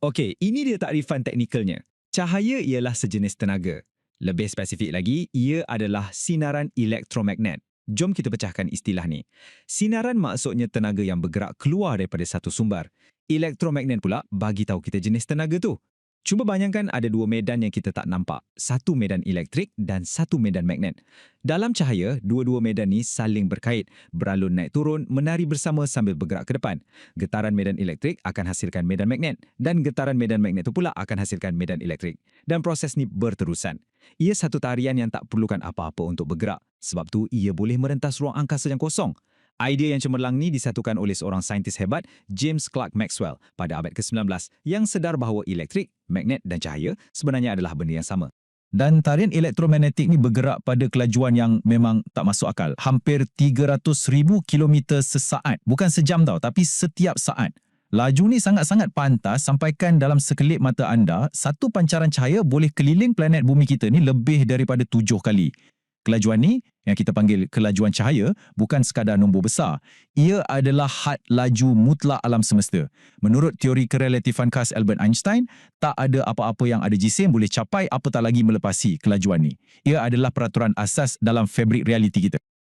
Okey, ini dia takrifan teknikalnya. Cahaya ialah sejenis tenaga. Lebih spesifik lagi, ia adalah sinaran elektromagnet. Jom kita pecahkan istilah ni. Sinaran maksudnya tenaga yang bergerak keluar daripada satu sumber. Elektromagnet pula bagi tahu kita jenis tenaga tu. Cuba bayangkan ada dua medan yang kita tak nampak. Satu medan elektrik dan satu medan magnet. Dalam cahaya, dua-dua medan ni saling berkait, beralun naik turun, menari bersama sambil bergerak ke depan. Getaran medan elektrik akan hasilkan medan magnet dan getaran medan magnet itu pula akan hasilkan medan elektrik. Dan proses ni berterusan. Ia satu tarian yang tak perlukan apa-apa untuk bergerak. Sebab tu ia boleh merentas ruang angkasa yang kosong. Idea yang cemerlang ni disatukan oleh seorang saintis hebat, James Clerk Maxwell, pada abad ke-19 yang sedar bahawa elektrik, magnet dan cahaya sebenarnya adalah benda yang sama. Dan tarian elektromagnetik ni bergerak pada kelajuan yang memang tak masuk akal. Hampir 300,000 kilometer sesaat. Bukan sejam tau, tapi setiap saat. Laju ni sangat-sangat pantas sampaikan dalam sekelip mata anda, satu pancaran cahaya boleh keliling planet bumi kita ni lebih daripada 7 kali. Kelajuan ni, yang kita panggil kelajuan cahaya, bukan sekadar nombor besar. Ia adalah had laju mutlak alam semesta. Menurut teori kerelatifan khas Albert Einstein, tak ada apa-apa yang ada jisim boleh capai apatah lagi melepasi kelajuan ni. Ia adalah peraturan asas dalam fabrik realiti kita.